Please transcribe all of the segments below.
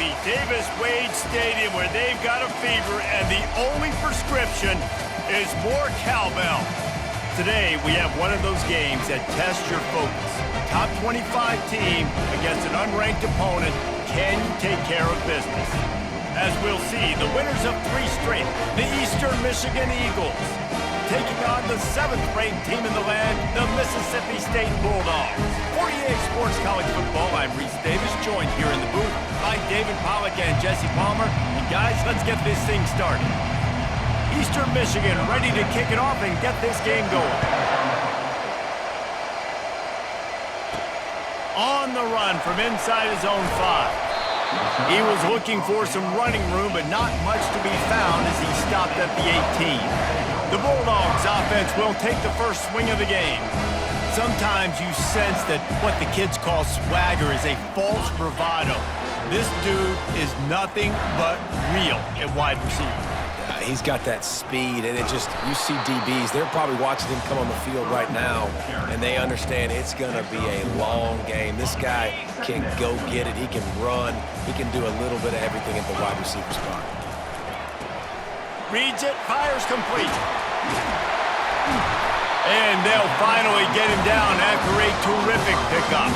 baby, Davis-Wade Stadium, where they've got a fever, and the only prescription is more cowbell. Today, we have one of those games that tests your focus. Top 25 team against an unranked opponent. Can you take care of business? As we'll see, the winners of 3 straight, the Eastern Michigan Eagles, taking on the 7th-ranked team in the land, the Mississippi State Bulldogs. For EA Sports College Football, I'm Reese Davis, joined here in the booth by David Pollack and Jesse Palmer. And guys, let's get this thing started. Eastern Michigan ready to kick it off and get this game going. On the run from inside his own 5. He was looking for some running room, but not much to be found as he stopped at the 18. The Bulldogs offense will take the first swing of the game. Sometimes you sense that what the kids call swagger is a false bravado. This dude is nothing but real at wide receiver. He's got that speed, and you see DBs, they're probably watching him come on the field right now, and they understand it's going to be a long game. This guy can go get it. He can run. He can do a little bit of everything at the wide receiver spot. Reads it, fires complete. And they'll finally get him down after a terrific pickup.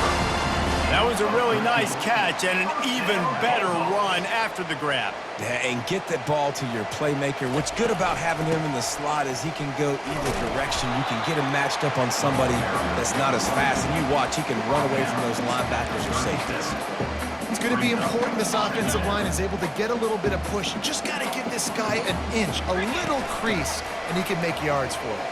That was a really nice catch and an even better run after the grab. Yeah, and get that ball to your playmaker. What's good about having him in the slot is he can go either direction. You can get him matched up on somebody that's not as fast, and you watch, he can run away from those linebackers or safeties. It's going to be important this offensive line is able to get a little bit of push. You just got to give this guy an inch, a little crease, and he can make yards for it.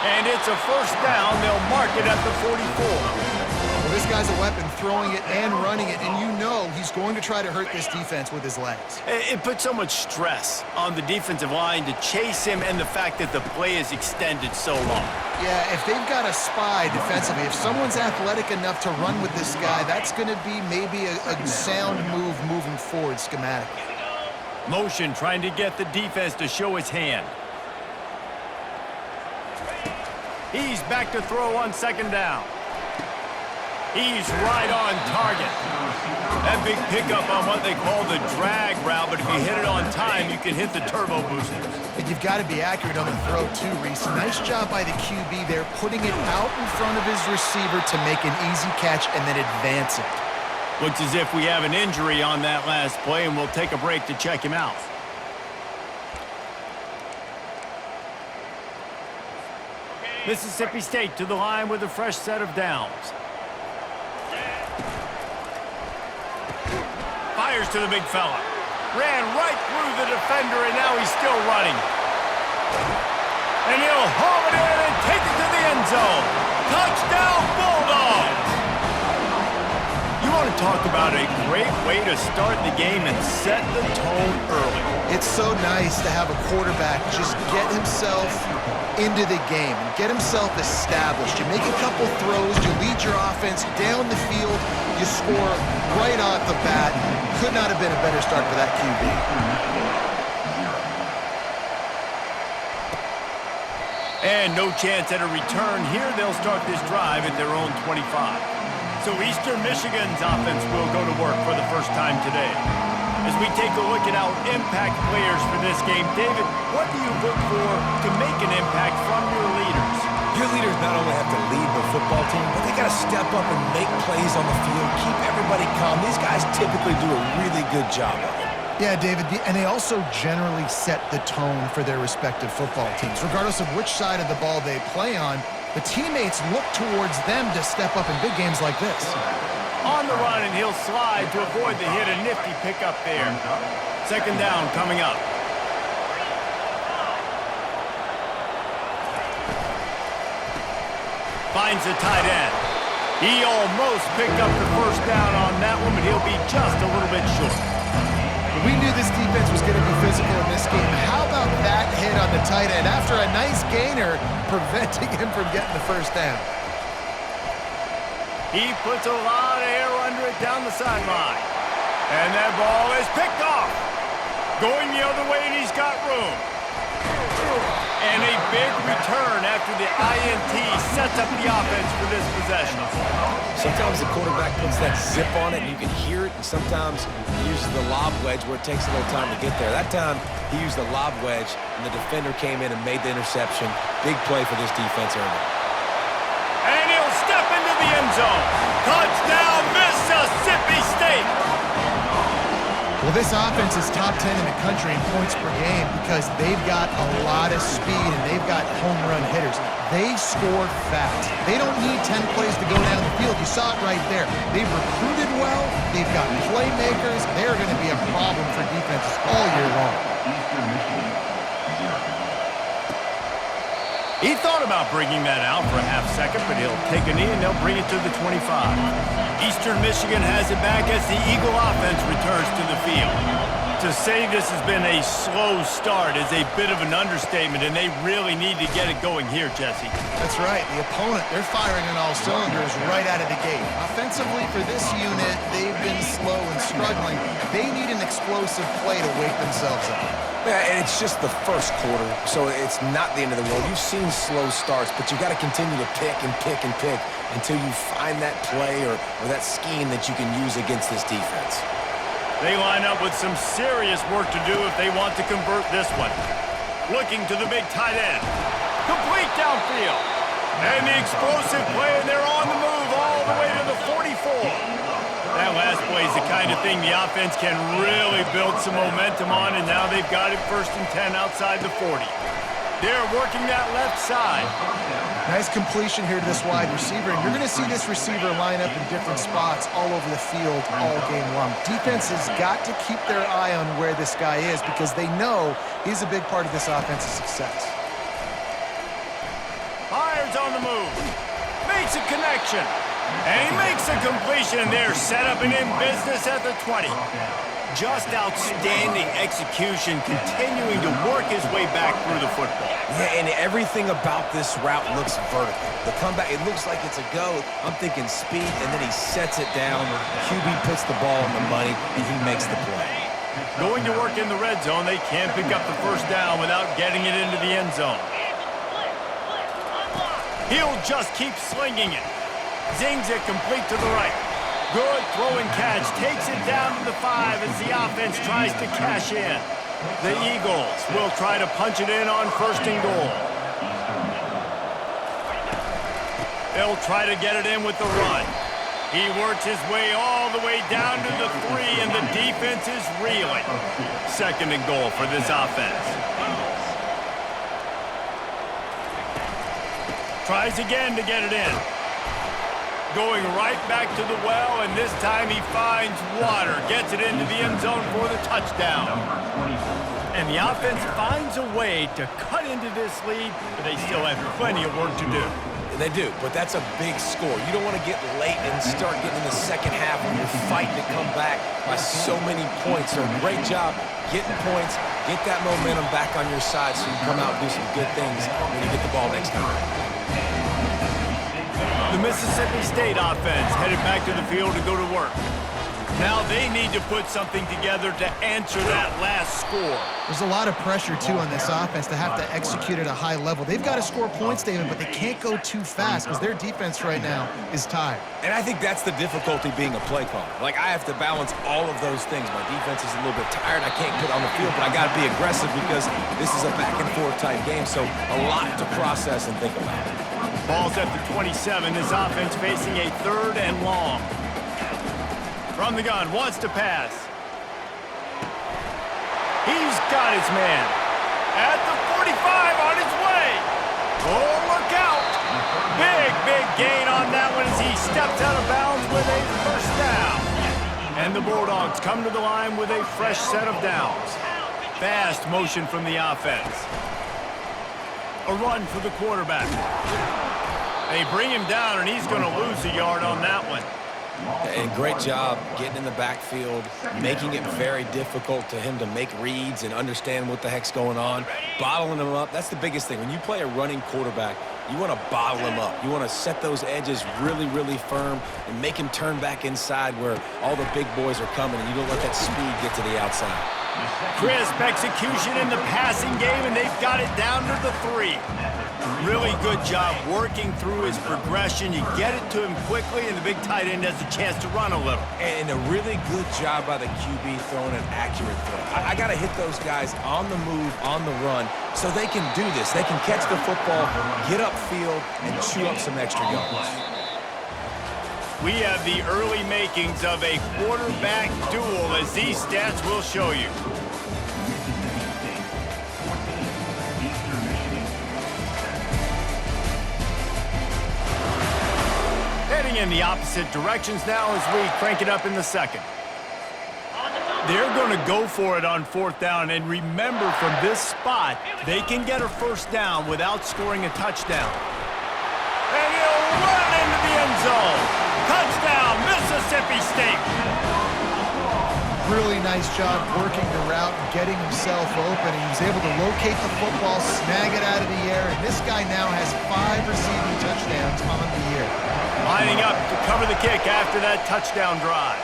And it's a first down. They'll mark it at the 44. Well, this guy's a weapon, throwing it and running it, and you know he's going to try to hurt this defense with his legs. It puts so much stress on the defensive line to chase him, and the fact that the play is extended so long. Yeah, if they've got a spy defensively, if someone's athletic enough to run with this guy, that's going to be maybe a sound move moving forward schematically. Motion trying to get the defense to show his hand. He's back to throw on second down. He's right on target. That big pickup on what they call the drag route, but if you hit it on time, you can hit the turbo boosters. But you've got to be accurate on the throw too, Reese. Nice job by the QB there, putting it out in front of his receiver to make an easy catch and then advance it. Looks as if we have an injury on that last play, and we'll take a break to check him out. Mississippi State to the line with a fresh set of downs. Fires to the big fella. Ran right through the defender, and now he's still running. And he'll haul it in and take it to the end zone. Touchdown, Bulldogs! You want to talk about a great way to start the game and set the tone early. It's so nice to have a quarterback just get himself into the game and get himself established. You make a couple throws, you lead your offense down the field, you score right off the bat. Could not have been a better start for that QB. And no chance at a return here. They'll start this drive at their own 25. So Eastern Michigan's offense will go to work for the first time today. As we take a look at our impact players for this game, David, what do you look for to make an impact from your leaders? Your leaders not only have to lead the football team, but they got to step up and make plays on the field, keep everybody calm. These guys typically do a really good job of it. Yeah, David, and they also generally set the tone for their respective football teams. Regardless of which side of the ball they play on, the teammates look towards them to step up in big games like this. On the run, and he'll slide to avoid the hit. A nifty pickup there. Second down coming up. Finds the tight end. He almost picked up the first down on that one, but he'll be just a little bit short. We knew this defense was going to be physical in this game. How about that hit on the tight end after a nice gainer preventing him from getting the first down? He puts a lot of air under it down the sideline. And that ball is picked off. Going the other way, and he's got room. And a big return after the INT sets up the offense for this possession. Sometimes the quarterback puts that zip on it and you can hear it, and sometimes he uses the lob wedge where it takes a little time to get there. That time he used the lob wedge and the defender came in and made the interception. Big play for this defense early. And he'll step into the end zone. Touchdown, Mississippi State. Well, this offense is top 10 in the country in points per game because they've got a lot of speed and they've got home run hitters. They score fast. They don't need 10 plays to go down the field. You saw it right there. They've recruited well. They've got playmakers. They're going to be a problem for defenses all year long. He thought about bringing that out for a half second, but he'll take a knee and they'll bring it to the 25. Eastern Michigan has it back as the Eagle offense returns to the field. To say this has been a slow start is a bit of an understatement, and they really need to get it going here, Jesse. That's right. The opponent, they're firing on all cylinders right out of the gate. Offensively for this unit, they've been slow and struggling. They need an explosive play to wake themselves up. Yeah, and it's just the first quarter, so it's not the end of the world. You've seen slow starts, but you got to continue to pick and pick and pick until you find that play or that scheme that you can use against this defense. They line up with some serious work to do if they want to convert this one. Looking to the big tight end. Complete downfield. And the explosive play, and they're on the move all the way to the 44. That last play is the kind of thing the offense can really build some momentum on, and now they've got it 1st and 10 outside the 40. They're working that left side. Nice completion here to this wide receiver, and you're going to see this receiver line up in different spots all over the field all game long. Defense has got to keep their eye on where this guy is because they know he's a big part of this offense's success. Fires on the move. Makes a connection. And he makes a completion. They're set up and in business at the 20. Just outstanding execution, continuing to work his way back through the football. Yeah, and everything about this route looks vertical. The comeback, it looks like it's a go. I'm thinking speed, and then he sets it down. QB puts the ball on the money, and he makes the play. Going to work in the red zone, they can't pick up the first down without getting it into the end zone. He'll just keep slinging it. Zings it complete to the right. Good throw and catch. Takes it down to the 5 as the offense tries to cash in. The Eagles will try to punch it in on 1st and goal. They'll try to get it in with the run. He works his way all the way down to the 3, and the defense is reeling. 2nd and goal for this offense. Tries again to get it in. Going right back to the well, and this time he finds water. Gets it into the end zone for the touchdown. And the offense finds a way to cut into this lead, but they still have plenty of work to do. They do, but that's a big score. You don't want to get late and start getting in the second half when you're fighting to come back by so many points. So great job getting points, get that momentum back on your side so you come out and do some good things when you get the ball next time. The Mississippi State offense headed back to the field to go to work. Now they need to put something together to answer that last score. There's a lot of pressure, too, on this offense to have to execute at a high level. They've got to score points, David, but they can't go too fast because their defense right now is tired. And I think that's the difficulty being a play caller. Like, I have to balance all of those things. My defense is a little bit tired. I can't get on the field, but I got to be aggressive because this is a back-and-forth type game, so a lot to process and think about. Ball's at the 27. This offense facing a 3rd and long. From the gun, wants to pass. He's got his man. At the 45, on his way. Oh, look out. Big gain on that one as he steps out of bounds with a 1st down. And the Bulldogs come to the line with a fresh set of downs. Fast motion from the offense. A run for the quarterback. They bring him down, and he's going to lose a yard on that one. And great job getting in the backfield, making it very difficult to him to make reads and understand what the heck's going on, bottling him up. That's the biggest thing. When you play a running quarterback, you want to bottle him up. You want to set those edges really firm and make him turn back inside where all the big boys are coming, and you don't let that speed get to the outside. Crisp execution in the passing game, and they've got it down to the 3. Really good job working through his progression. You get it to him quickly, and the big tight end has a chance to run a little. And a really good job by the QB throwing an accurate throw. I got to hit those guys on the move, on the run, so they can do this. They can catch the football, get upfield, and chew up some extra yards. We have the early makings of a quarterback duel, as these stats will show you. Heading in the opposite directions now as we crank it up in the second. They're going to go for it on 4th down, and remember, from this spot, they can get a first down without scoring a touchdown. And he'll run into the end zone. Touchdown, Mississippi State. Really nice job working the route and getting himself open. He was able to locate the football, snag it out of the air, and this guy now has 5 receiving touchdowns on the year. Lining up to cover the kick after that touchdown drive.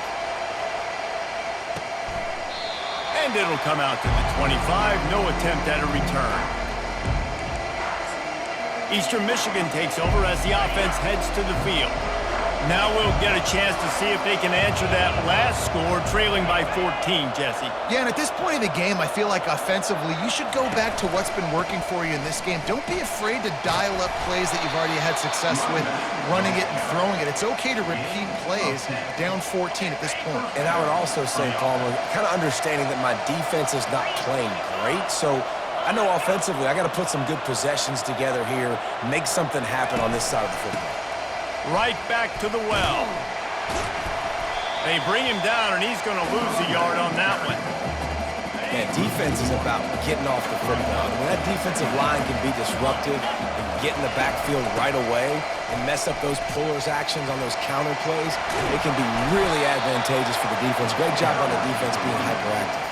And it'll come out to the 25. No attempt at a return. Eastern Michigan takes over as the offense heads to the field. Now we'll get a chance to see if they can answer that last score, trailing by 14, Jesse. Yeah, and at this point in the game, I feel like offensively, you should go back to what's been working for you in this game. Don't be afraid to dial up plays that you've already had success with, running it and throwing it. It's okay to repeat plays down 14 at this point. And I would also say, Palmer, kind of understanding that my defense is not playing great, so I know offensively I got to put some good possessions together here, make something happen on this side of the football. Right back to the well. They bring him down, and he's going to lose a yard on that one. Man, defense is about getting off the football. When that defensive line can be disruptive and get in the backfield right away and mess up those pullers actions on those counter plays, it can be really advantageous for the defense. Great job on the defense being hyperactive.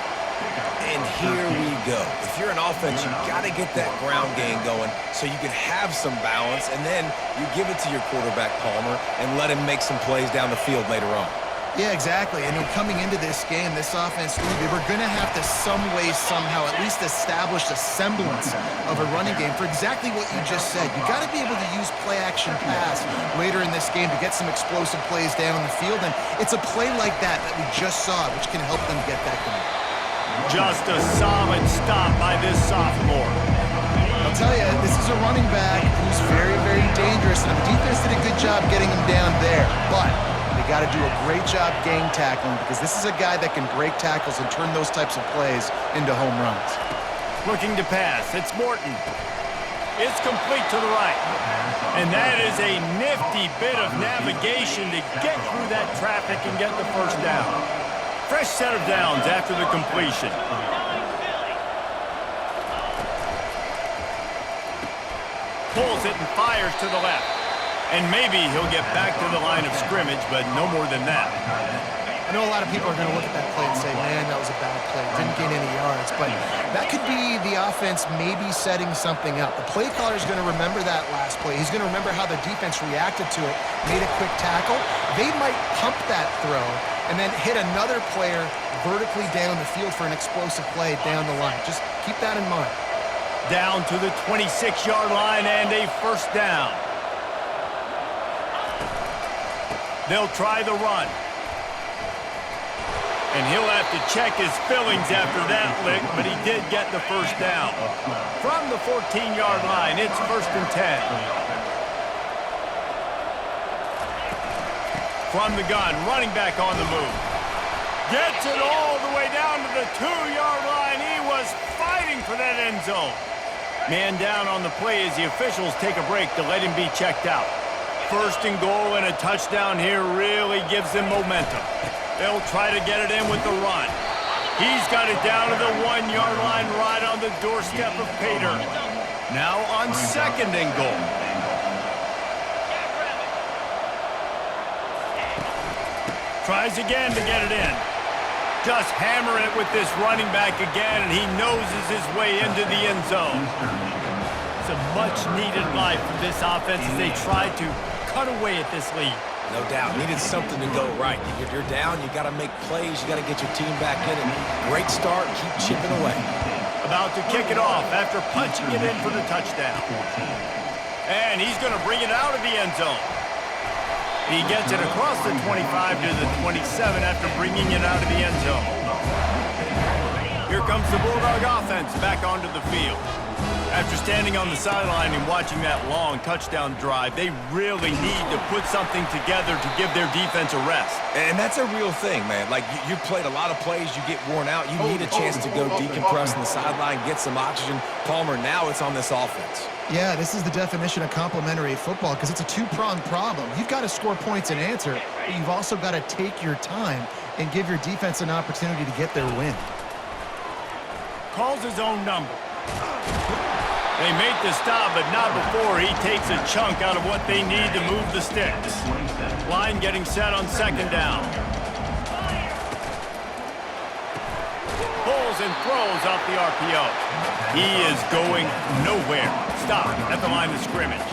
And here we go. If you're an offense, you've got to get that ground game going so you can have some balance, and then you give it to your quarterback, Palmer, and let him make some plays down the field later on. Yeah, exactly. And coming into this game, this offense, they were going to have to some way, somehow, at least establish a semblance of a running game for exactly what you just said. You got to be able to use play-action pass later in this game to get some explosive plays down the field, and it's a play like that we just saw, which can help them get that going. Just a solid stop by this sophomore. I'll tell you, this is a running back who's very, very dangerous, and the defense did a good job getting him down there, but they got to do a great job gang tackling, because this is a guy that can break tackles and turn those types of plays into home runs. Looking to pass. It's Morton. It's complete to the right. And that is a nifty bit of navigation to get through that traffic and get the first down. Fresh set of downs after the completion. Pulls it and fires to the left. And maybe he'll get back to the line of scrimmage, but no more than that. I know a lot of people are going to look at that play and say, man, that was a bad play. Didn't gain any yards. But that could be the offense maybe setting something up. The play caller is going to remember that last play. He's going to remember how the defense reacted to it, made a quick tackle. They might pump that throw and then hit another player vertically down the field for an explosive play down the line. Just keep that in mind. Down to the 26-yard line and a first down. They'll try the run. And he'll have to check his fillings after that lick, but he did get the first down. From the 14-yard line, it's 1st and 10. From the gun, running back on the move. Gets it all the way down to the 2-yard line. He was fighting for that end zone. Man down on the play as the officials take a break to let him be checked out. 1st and goal, and a touchdown here really gives them momentum. They'll try to get it in with the run. He's got it down to the 1-yard line right on the doorstep of Pater. Now on 2nd and goal. Tries again to get it in. Just hammer it with this running back again, and he noses his way into the end zone. It's a much-needed life for this offense as they try to cut away at this lead. No doubt. Needed something to go right. If you're down, you got to make plays. You got to get your team back in. And great start. Keep chipping away. About to kick it off after punching it in for the touchdown. And he's going to bring it out of the end zone. He gets it across the 25 to the 27 after bringing it out of the end zone. Here comes the Bulldog offense back onto the field. After standing on the sideline and watching that long touchdown drive, they really need to put something together to give their defense a rest. And that's a real thing, man. Like, you played a lot of plays, you get worn out. You need a chance to go decompress on the sideline, get some oxygen. Palmer, now it's on this offense. Yeah, this is the definition of complementary football because it's a two-pronged problem. You've got to score points and answer, but you've also got to take your time and give your defense an opportunity to get their win. Calls his own number. They make the stop, but not before he takes a chunk out of what they need to move the sticks. Line getting set on second down. Pulls and throws off the RPO. He is going nowhere. Stop at the line of scrimmage.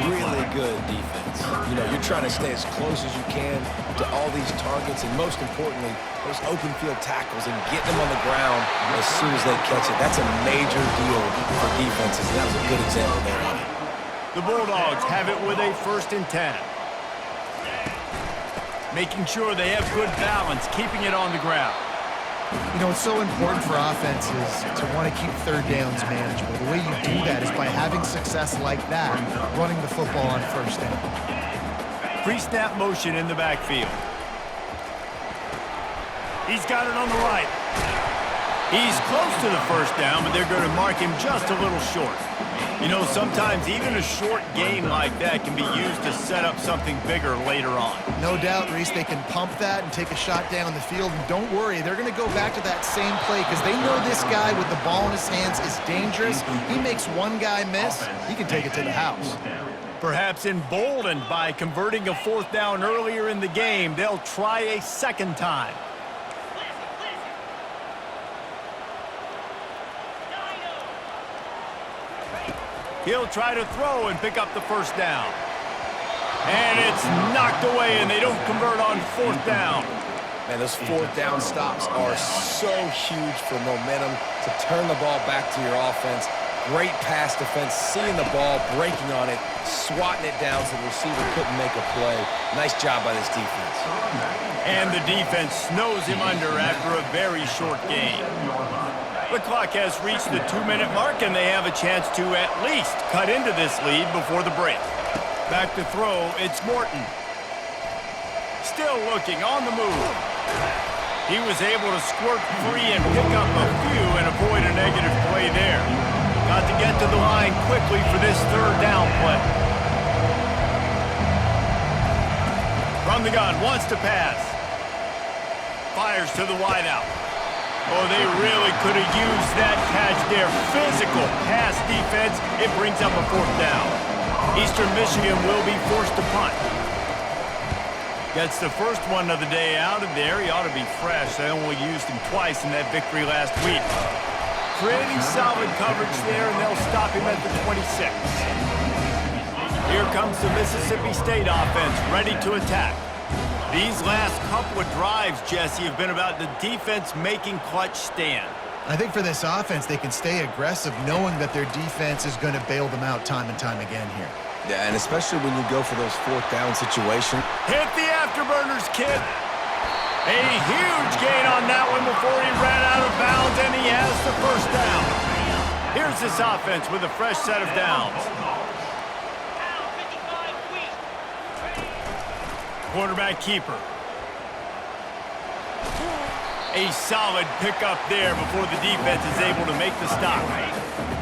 Really good defense. You know, you're trying to stay as close as you can to all these targets, and most importantly, those open field tackles and getting them on the ground as soon as they catch it. That's a major deal for defenses, and that was a good example there. The Bulldogs have it with a 1st and 10. Making sure they have good balance, keeping it on the ground. You know, it's so important for offenses to want to keep third downs manageable. The way you do that is by having success like that, running the football on 1st down. Pre-snap motion in the backfield. He's got it on the right. He's close to the 1st down, but they're going to mark him just a little short. You know, sometimes even a short gain like that can be used to set up something bigger later on. No doubt, Reese, they can pump that and take a shot down the field. And don't worry, they're going to go back to that same play because they know this guy with the ball in his hands is dangerous. He makes one guy miss, he can take it to the house. Perhaps emboldened by converting a 4th down earlier in the game, they'll try a 2nd time. He'll try to throw and pick up the 1st down. And it's knocked away, and they don't convert on 4th down. Man, those 4th down stops are so huge for momentum to turn the ball back to your offense. Great pass defense, seeing the ball, breaking on it, swatting it down so the receiver couldn't make a play. Nice job by this defense. And the defense snows him under after a very short game. The clock has reached the 2-minute mark, and they have a chance to at least cut into this lead before the break. Back to throw, it's Morton. Still looking, on the move. He was able to squirt free and pick up a few and avoid a negative play there. Got to get to the line quickly for this 3rd down play. From the gun, wants to pass. Fires to the wideout. Oh, they really could have used that catch there. Physical pass defense. It brings up a 4th down. Eastern Michigan will be forced to punt. Gets the first one of the day out of there. He ought to be fresh. They only used him twice in that victory last week. Creating solid coverage there, and they'll stop him at the 26. Here comes the Mississippi State offense, ready to attack. These last couple of drives, Jesse, have been about the defense making clutch stand. I think for this offense, they can stay aggressive knowing that their defense is going to bail them out time and time again here. Yeah, and especially when you go for those 4th down situations. Hit the afterburners, kid. A huge gain on that one before he ran out of bounds, and he has the 1st down. Here's this offense with a fresh set of downs. Quarterback keeper. A solid pickup there before the defense is able to make the stop.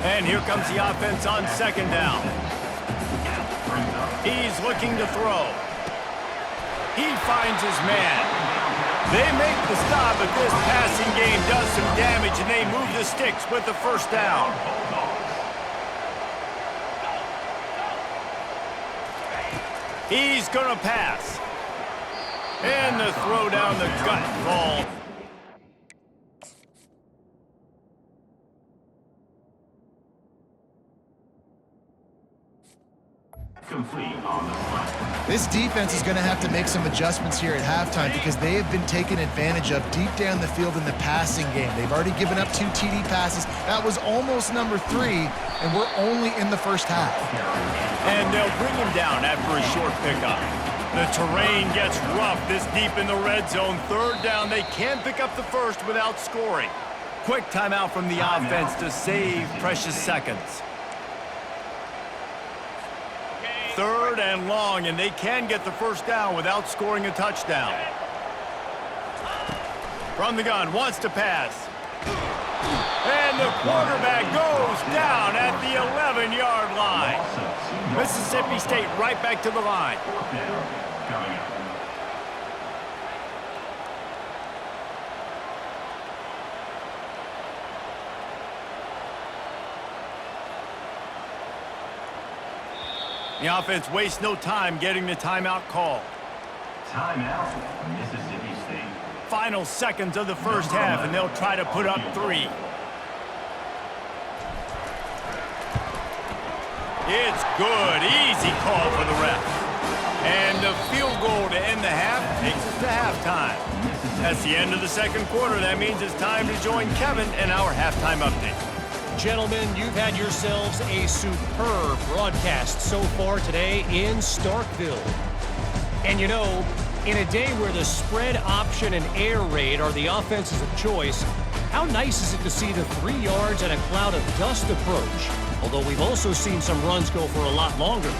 And here comes the offense on 2nd down. He's looking to throw. He finds his man. They make the stop, but this passing game does some damage, and they move the sticks with the 1st down. He's going to pass. And the throw down the gut ball. Complete on the front. This defense is going to have to make some adjustments here at halftime because they have been taken advantage of deep down the field in the passing game. They've already given up 2 TD passes. That was almost number 3, and we're only in the first half. And they'll bring him down after a short pickup. The terrain gets rough this deep in the red zone. 3rd down, they can pick up the first without scoring. Quick timeout from the offense to save precious seconds. 3rd and long, and they can get the first down without scoring a touchdown. From the gun, wants to pass. And the quarterback goes down at the 11-yard line. Mississippi State right back to the line. The offense wastes no time getting the timeout call. Timeout, Mississippi State. Final seconds of the first half, and they'll try to put up 3. It's good. Easy call for the ref. And the field goal to end the half takes us to halftime. That's the end of the second quarter. That means it's time to join Kevin in our halftime update. Gentlemen, you've had yourselves a superb broadcast so far today in Starkville. And you know, in a day where the spread option and air raid are the offenses of choice, how nice is it to see the 3 yards and a cloud of dust approach? Although we've also seen some runs go for a lot longer.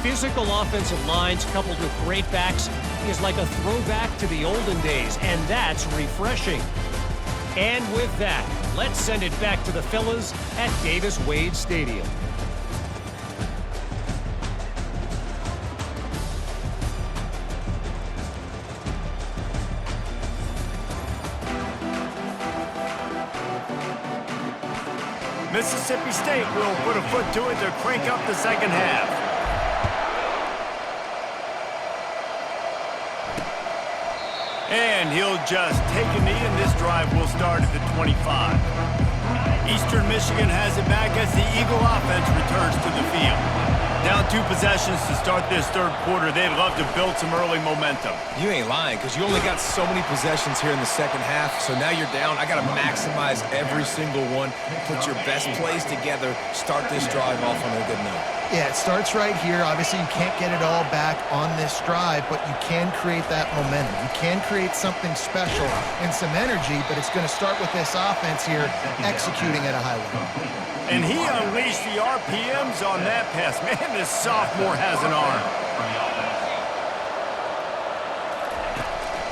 Physical offensive lines coupled with great backs is like a throwback to the olden days, and that's refreshing. And with that, let's send it back to the fellas at Davis-Wade Stadium. Mississippi State will put a foot to it to crank up the second half. And he'll just take a knee, and this drive will start at the 25. Eastern Michigan has it back as the Eagle offense returns to the field. Down 2 possessions to start this third quarter. They'd love to build some early momentum. You ain't lying, because you only got so many possessions here in the second half, so now you're down. I got to maximize every single one, put your best plays together, start this drive off on a good note. Yeah, it starts right here. Obviously, you can't get it all back on this drive, but you can create that momentum. You can create something special and some energy, but it's going to start with this offense here executing at a high level. And he unleashed the RPMs on that pass. Man, this sophomore has an arm.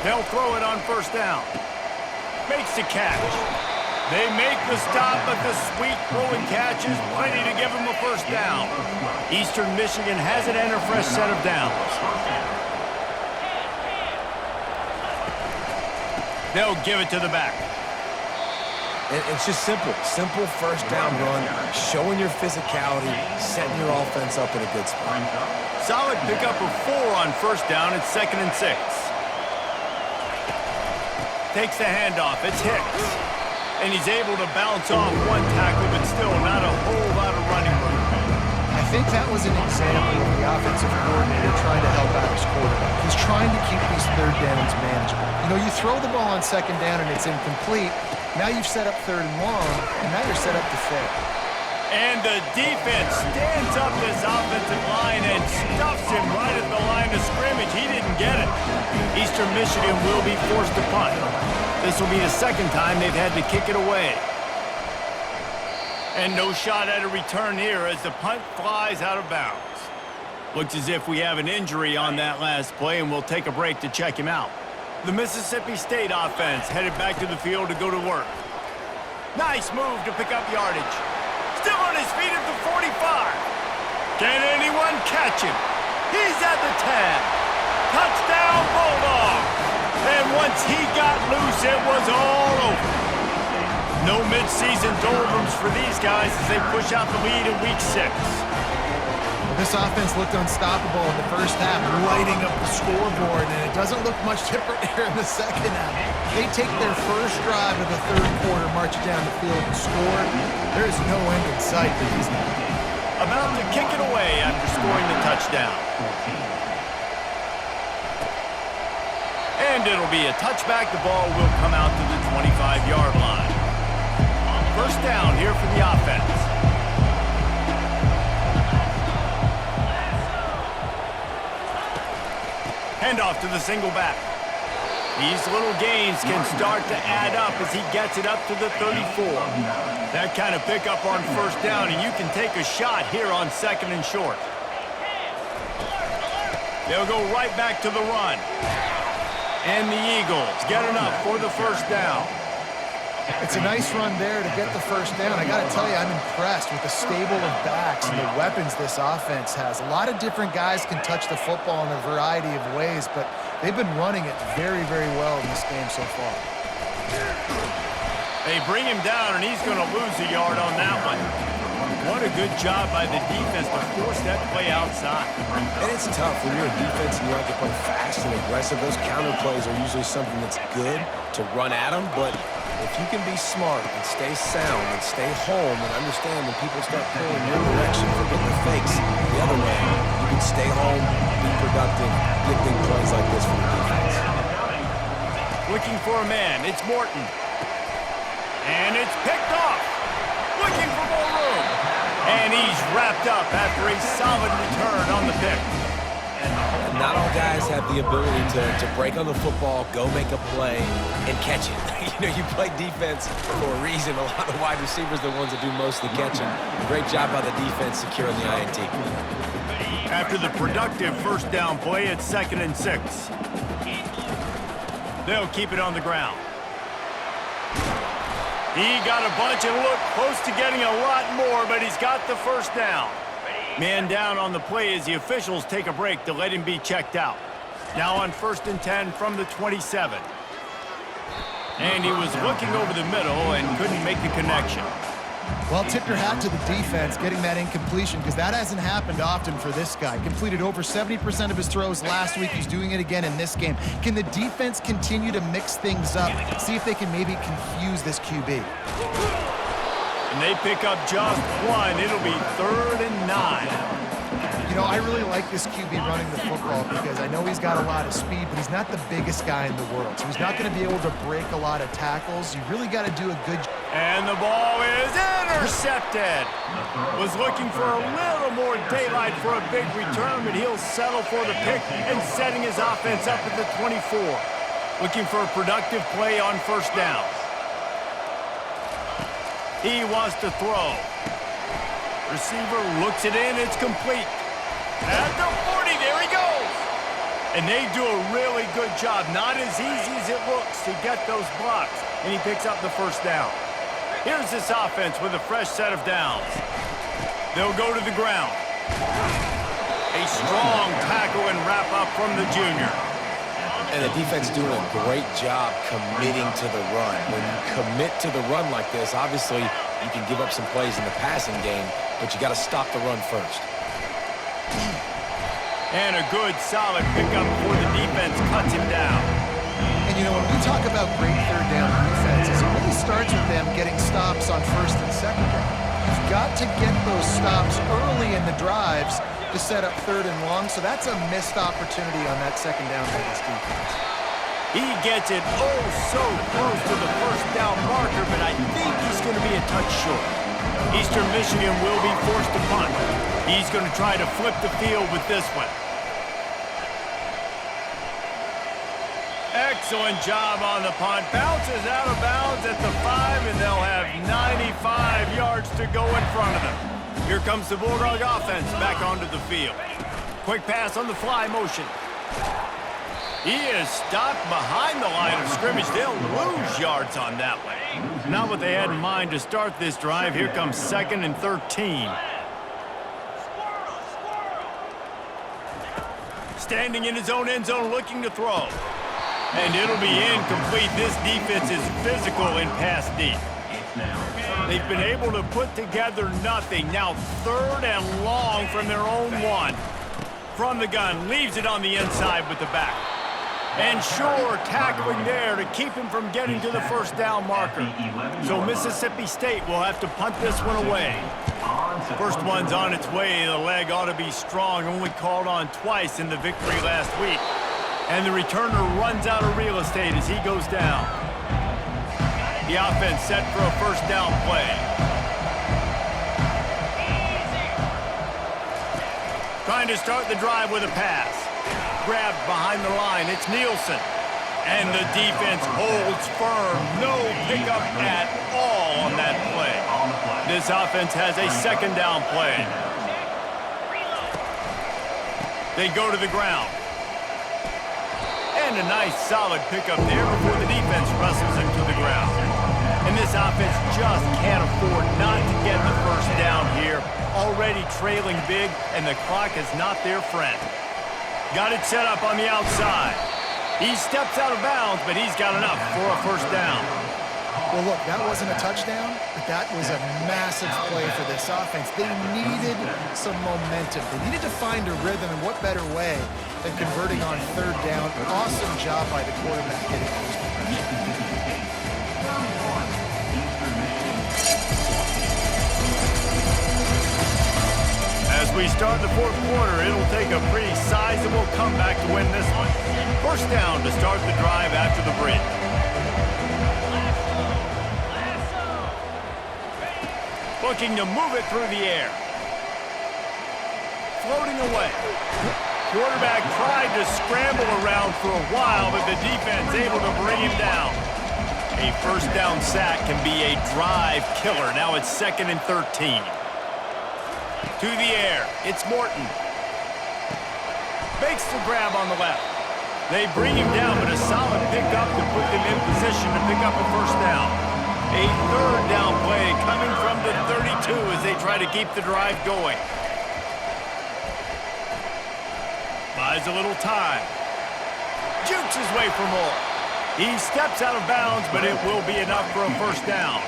They'll throw it on first down. Makes the catch. They make the stop, but the sweet throwing catch is plenty to give them a first down. Eastern Michigan has it and a fresh set of downs. They'll give it to the back. It's just simple first down run, showing your physicality, setting your offense up in a good spot. Solid pickup of 4 on first down. It's 2nd and 6. Takes the handoff. It's Hicks. And he's able to bounce off 1 tackle, but still not a whole lot of running room. I think that was an example of the offensive coordinator trying to help out his quarterback. He's trying to keep these third downs manageable. You know, you throw the ball on second down and it's incomplete. Now you've set up 3rd and long, and now you're set up to fail. And the defense stands up this offensive line and stuffs him right at the line of scrimmage. He didn't get it. Eastern Michigan will be forced to punt. This will be the second time they've had to kick it away. And no shot at a return here as the punt flies out of bounds. Looks as if we have an injury on that last play, and we'll take a break to check him out. The Mississippi State offense headed back to the field to go to work. Nice move to pick up yardage. Still on his feet at the 45. Can anyone catch him? He's at the 10. Touchdown Bulldogs. And once he got loose, it was all over. No mid-season doldrums for these guys as they push out the lead in Week 6. This offense looked unstoppable in the first half, lighting up the scoreboard, and it doesn't look much different here in the second half. They take their first drive of the third quarter, march it down the field, and score. There's no end in sight for these guys. About to kick it away after scoring the touchdown. And it'll be a touchback. The ball will come out to the 25-yard line. First down here for the offense. Handoff to the single back. These little gains can start to add up as he gets it up to the 34. That kind of pickup on first down, and you can take a shot here on second and short. They'll go right back to the run. And the Eagles get enough for the first down. It's a nice run there to get the first down. I got to tell you, I'm impressed with the stable of backs and the weapons this offense has. A lot of different guys can touch the football in a variety of ways, but they've been running it very, very well in this game so far. They bring him down, and he's going to lose a yard on that one. What a good job by the defense to force that play outside. And it's tough when you're a defense and you have to play fast and aggressive. Those counter plays are usually something that's good to run at them, but if you can be smart and stay sound and stay home and understand when people start pulling your direction for getting the fakes the other way, you can stay home, be productive, get big plays like this from the defense. Looking for a man. It's Morton. And it's picked off. Looking for more room. And he's wrapped up after a solid return on the pick. And not all guys have the ability to break on the football, go make a play, and catch it. You play defense for a reason. A lot of wide receivers are the ones that do most of the catching. Great job by the defense securing the INT. After the productive first down play, it's 2nd and 6. They'll keep it on the ground. He got a bunch and looked close to getting a lot more, but he's got the first down. Man down on the play as the officials take a break to let him be checked out. Now on 1st and 10 from the 27. And he was looking over the middle and couldn't make the connection. Well, tip your hat to the defense getting that incompletion, because that hasn't happened often for this guy. Completed over 70% of his throws last week. He's doing it again in this game. Can the defense continue to mix things up? See if they can maybe confuse this QB. And they pick up just one. It'll be 3rd and 9. You know, I really like this QB running the football because I know he's got a lot of speed, but he's not the biggest guy in the world. So he's not going to be able to break a lot of tackles. You really got to do a good job. And the ball is intercepted. Was looking for a little more daylight for a big return, but he'll settle for the pick and setting his offense up at the 24. Looking for a productive play on first down. He wants to throw. Receiver looks it in. It's complete. At the 40, there he goes. And they do a really good job. Not as easy as it looks to get those blocks. And he picks up the first down. Here's this offense with a fresh set of downs. They'll go to the ground. A strong tackle and wrap up from the junior. And the defense doing a great job committing to the run. When you commit to the run like this, obviously you can give up some plays in the passing game, but you got to stop the run first. And a good, solid pickup before the defense cuts him down. And, you know, when we talk about great third down defenses, it really starts with them getting stops on 1st and 2nd down. You've got to get those stops early in the drives to set up 3rd and long, so that's a missed opportunity on that 2nd down by this defense. He gets it oh so close to the first down marker, but I think he's going to be a touch short. Eastern Michigan will be forced to punt. He's going to try to flip the field with this one. Excellent job on the punt. Bounces out of bounds at the 5, and they'll have 95 yards to go in front of them. Here comes the Bulldog offense back onto the field. Quick pass on the fly motion. He is stopped behind the line of scrimmage. They'll lose yards on that one. Not what they had in mind to start this drive. Here comes 2nd and 13. Standing in his own end zone looking to throw. And it'll be incomplete. This defense is physical in pass deep. They've been able to put together nothing. Now 3rd and long from their own 1. From the gun, leaves it on the inside with the back. And sure, tackling there to keep him from getting to the first down marker. So Mississippi State will have to punt this one away. First one's on its way. The leg ought to be strong. Only called on twice in the victory last week. And the returner runs out of real estate as he goes down. The offense set for a first down play. Trying to start the drive with a pass. Grabbed behind the line. It's Nielsen. And the defense holds firm. No pickup at all on that play. This offense has a second down play. They go to the ground. And a nice solid pickup there before the defense wrestles him to the ground. And this offense just can't afford not to get the first down here. Already trailing big, and the clock is not their friend. Got it set up on the outside. He steps out of bounds, but he's got enough for a first down. Well, look, that wasn't a touchdown, but that was a massive play for this offense. They needed some momentum. They needed to find a rhythm, and what better way than converting on third down. Awesome job by the quarterback getting those points. As we start the fourth quarter, it'll take a pretty sizable comeback to win this one. First down to start the drive after the break. Looking to move it through the air. Floating away. Quarterback tried to scramble around for a while, but the defense able to bring him down. A first down sack can be a drive killer. Now it's 2nd and 13. To the air. It's Morton. Makes the grab on the left. They bring him down, but a solid pickup to put them in position to pick up a first down. A third down play coming from the 32 as they try to keep the drive going. Buys a little time. Jukes his way for more. He steps out of bounds, but it will be enough for a first down.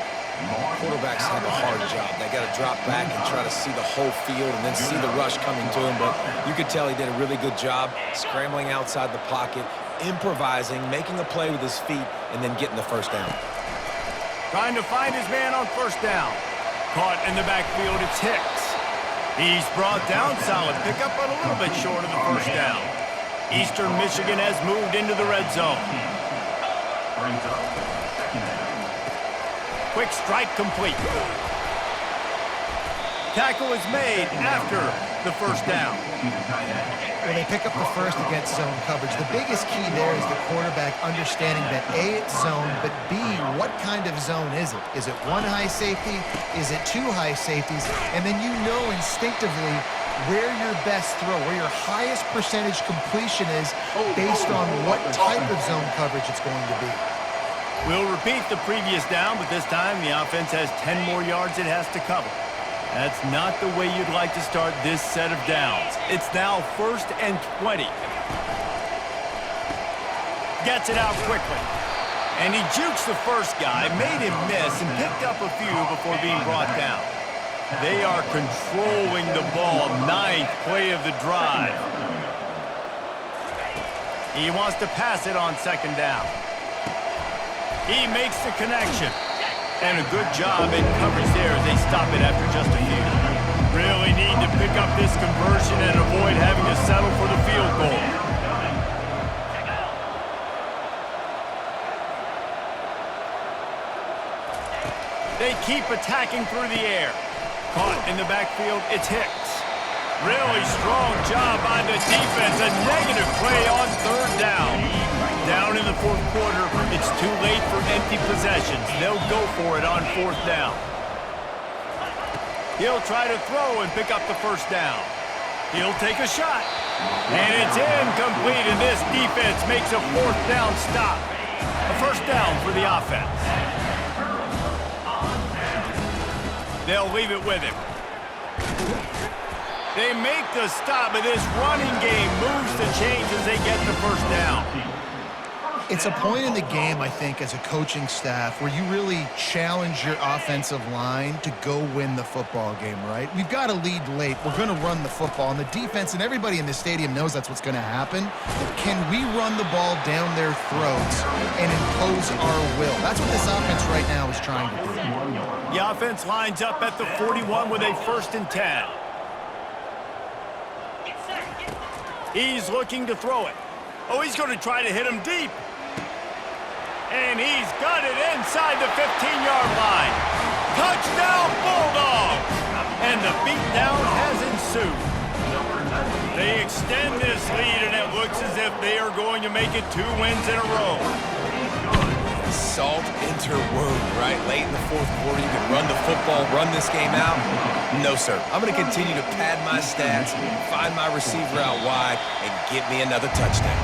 Quarterbacks have a hard job. They got to drop back and try to see the whole field and then see the rush coming to him. But you could tell he did a really good job scrambling outside the pocket, improvising, making a play with his feet, and then getting the first down. Trying to find his man on first down. Caught in the backfield, it's Hicks. He's brought down, solid pickup, but a little bit short of the first down. Eastern Michigan has moved into the red zone. Quick strike complete. Tackle is made after the first down. When they pick up the first against zone coverage, the biggest key there is the quarterback understanding that A, it's zone, but B, what kind of zone is it? Is it one high safety? Is it two high safeties? And then you know instinctively where your best throw, where your highest percentage completion is based on what type of zone coverage it's going to be. We'll repeat the previous down, but this time the offense has 10 more yards it has to cover. That's not the way you'd like to start this set of downs. It's now 1st and 20. Gets it out quickly. And he jukes the first guy, made him miss, and picked up a few before being brought down. They are controlling the ball. 9th play of the drive. He wants to pass it on 2nd down. He makes the connection. And a good job in coverage there as they stop it after just a few. Really need to pick up this conversion and avoid having to settle for the field goal. They keep attacking through the air. Caught in the backfield, it's Hicks. Really strong job by the defense. A negative play on 3rd down. Down in the 4th quarter, it's too late for empty possessions. They'll go for it on 4th down. He'll try to throw and pick up the first down. He'll take a shot. And it's incomplete, and this defense makes a 4th down stop. A first down for the offense. They'll leave it with him. They make the stop, but this running game moves the chains as they get the first down. It's a point in the game, I think, as a coaching staff where you really challenge your offensive line to go win the football game, right? We've got to lead late. We're going to run the football. And the defense and everybody in the stadium knows that's what's going to happen. Can we run the ball down their throats and impose our will? That's what this offense right now is trying to do. The offense lines up at the 41 with a 1st and 10. He's looking to throw it. Oh, he's going to try to hit him deep. And he's got it inside the 15-yard line. Touchdown, Bulldogs! And the beatdown has ensued. They extend this lead, and it looks as if they are going to make it 2 wins in a row. Salt interwound, right? Late in the fourth quarter, you can run the football, run this game out. No, sir. I'm going to continue to pad my stats, find my receiver out wide, and get me another touchdown.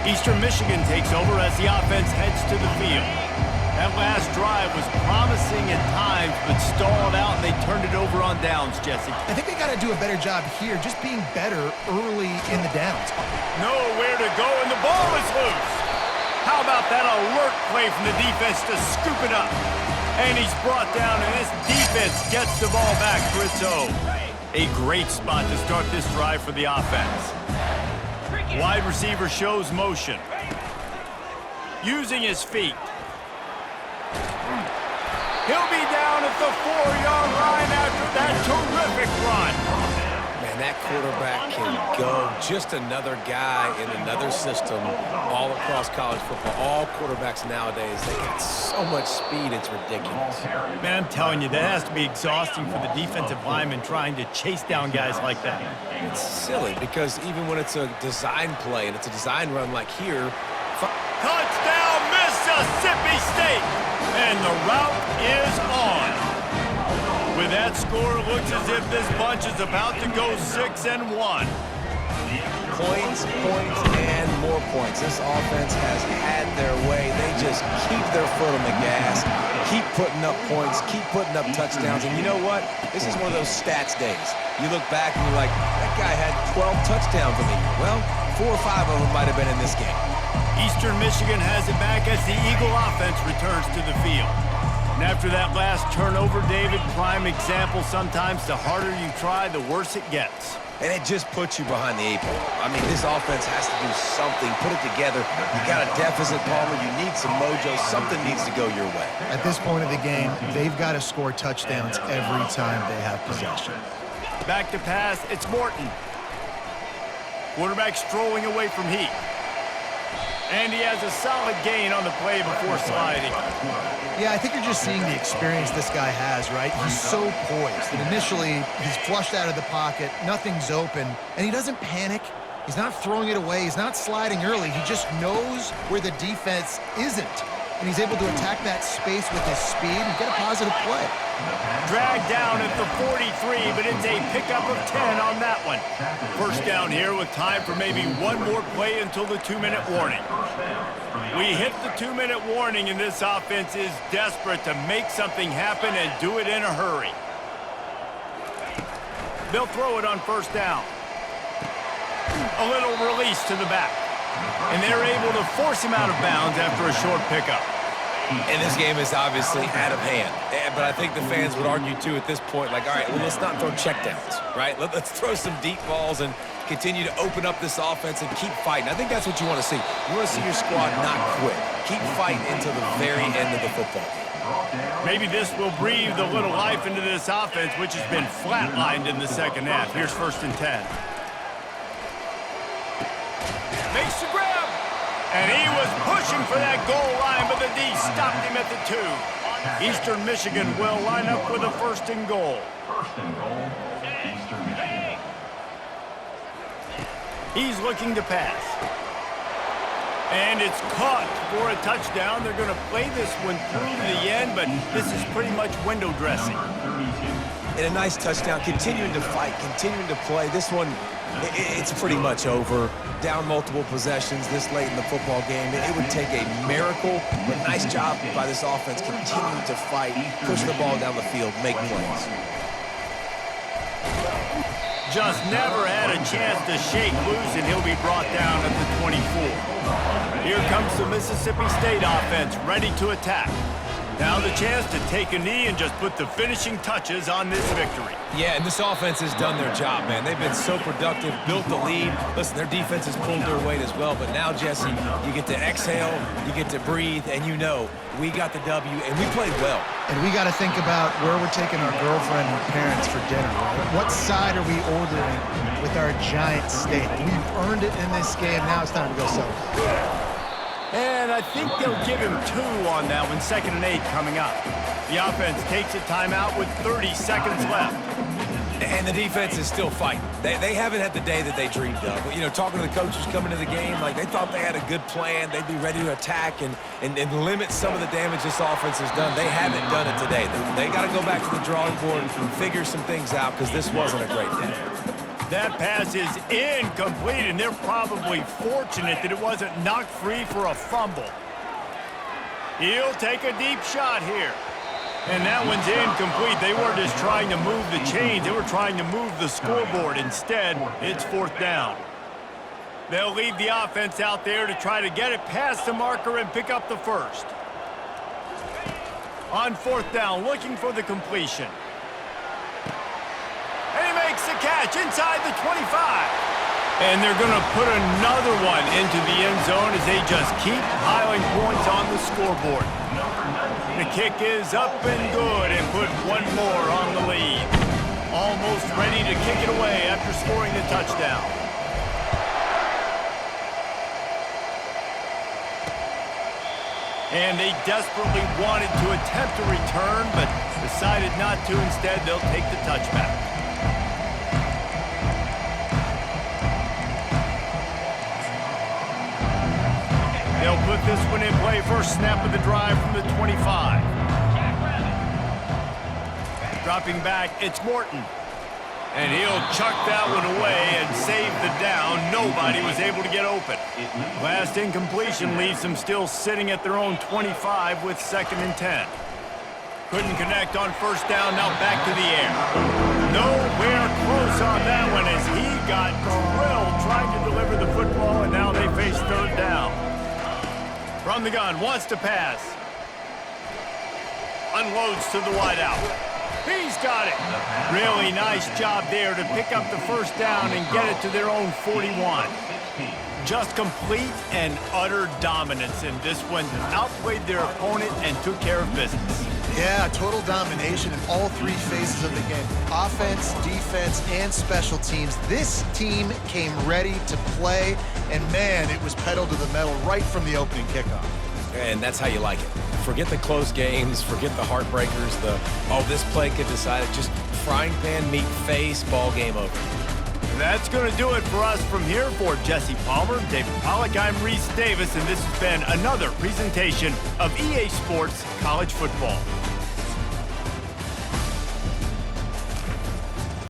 Eastern Michigan takes over as the offense heads to the field. That last drive was promising at times, but stalled out, and they turned it over on downs, Jesse. I think they got to do a better job here, just being better early in the downs. Nowhere to go, and the ball is loose. How about that alert play from the defense to scoop it up? And he's brought down, and this defense gets the ball back for its own. A great spot to start this drive for the offense. Wide receiver shows motion. Using his feet. He'll be down at the 4-yard line after that terrific run. Man, that quarterback can go. Just another guy in another system all across college football. All quarterbacks nowadays, they got so much speed, it's ridiculous. Man, I'm telling you, that has to be exhausting for the defensive lineman trying to chase down guys like that. It's silly because even when it's a design play and it's a design run like here, touchdown, Mississippi State! And the route is on. With that score, it looks as if this bunch is about to go 6-1. Points, and more points. This offense has had their way. They just keep their foot on the gas, keep putting up points, keep putting up touchdowns. And you know what? This is one of those stats days. You look back and you're like, that guy had 12 touchdowns in the year. Well, 4 or 5 of them might have been in this game. Eastern Michigan has it back as the Eagle offense returns to the field. And after that last turnover, David, prime example, sometimes the harder you try, the worse it gets. And it just puts you behind the 8 ball. I mean, this offense has to do something, put it together. You got a deficit, Palmer. You need some mojo. Something needs to go your way. At this point of the game, they've got to score touchdowns every time they have possession. Back to pass, it's Morton. Quarterback strolling away from Heath. And he has a solid gain on the play before sliding. Yeah, I think you're just seeing the experience this guy has, right? He's so poised. And initially, he's flushed out of the pocket, nothing's open, and he doesn't panic. He's not throwing it away. He's not sliding early. He just knows where the defense isn't. And he's able to attack that space with his speed and get a positive play. Dragged down at the 43, but it's a pickup of 10 on that one. First down here with time for maybe one more play until the 2-minute warning. We hit the 2-minute warning, and this offense is desperate to make something happen and do it in a hurry. They'll throw it on first down. A little release to the back. And they're able to force him out of bounds after a short pickup. And this game is obviously out of hand. But I think the fans would argue, too, at this point, like, all right, well, let's not throw checkdowns, right? Let's throw some deep balls and continue to open up this offense and keep fighting. I think that's what you want to see. You want to see your squad not quit. Keep fighting until the very end of the football game. Maybe this will breathe a little life into this offense, which has been flatlined in the second half. Here's 1st and 10. Makes the grab. And he was pushing for that goal line, but the D stopped him at the 2. Eastern Michigan will line up with a 1st and goal. Eastern Michigan. He's looking to pass. And it's caught for a touchdown. They're going to play this one through to the end, but this is pretty much window dressing. And a nice touchdown, continuing to fight, continuing to play. This one, it's pretty much over. Down multiple possessions this late in the football game. It would take a miracle, but nice job by this offense continuing to fight, push the ball down the field, make plays. Just never had a chance to shake loose, and he'll be brought down at the 24. Here comes the Mississippi State offense, ready to attack. Now the chance to take a knee and just put the finishing touches on this victory. Yeah, and this offense has done their job, man. They've been so productive, built the lead. Listen, their defense has pulled their weight as well. But now, Jesse, you get to exhale, you get to breathe, and you know we got the W, and we played well. And we got to think about where we're taking our girlfriend and parents for dinner, right? What side are we ordering with our giant steak? We've earned it in this game. Now it's time to go celebrate. And I think they'll give him 2 on that one, 2nd and 8 coming up. The offense takes a timeout with 30 seconds left. And the defense is still fighting. They haven't had the day that they dreamed of. You know, talking to the coaches coming to the game, like they thought they had a good plan. They'd be ready to attack and limit some of the damage this offense has done. They haven't done it today. They got to go back to the drawing board and figure some things out because this wasn't a great day. That pass is incomplete, and they're probably fortunate that it wasn't knocked free for a fumble. He'll take a deep shot here. And that one's incomplete. They weren't just trying to move the chains. They were trying to move the scoreboard. Instead, it's 4th down. They'll leave the offense out there to try to get it past the marker and pick up the first. On 4th down, looking for the completion. And he makes the catch inside the 25. And they're going to put another one into the end zone as they just keep piling points on the scoreboard. The kick is up and good and put one more on the lead. Almost ready to kick it away after scoring the touchdown. And they desperately wanted to attempt a return, but decided not to. Instead, they'll take the touchback. They'll put this one in play. First snap of the drive from the 25. Dropping back, it's Morton. And he'll chuck that one away and save the down. Nobody was able to get open. Last incompletion leaves them still sitting at their own 25 with 2nd and 10. Couldn't connect on 1st down, now back to the air. Nowhere close on that one as he got drilled trying to deliver the football, and now they face 3rd down. From the gun, wants to pass. Unloads to the wideout. He's got it. Really nice job there to pick up the 1st down and get it to their own 41. Just complete and utter dominance in this one. Outplayed their opponent and took care of business. Yeah, total domination in all 3 phases of the game. Offense, defense, and special teams. This team came ready to play, and man, it was pedal to the metal right from the opening kickoff. And that's how you like it. Forget the close games, forget the heartbreakers, this play could decide it. Just frying pan, meat face, ball game over. That's going to do it for us from here. For Jesse Palmer, David Pollack, I'm Reese Davis, and this has been another presentation of EA Sports College Football.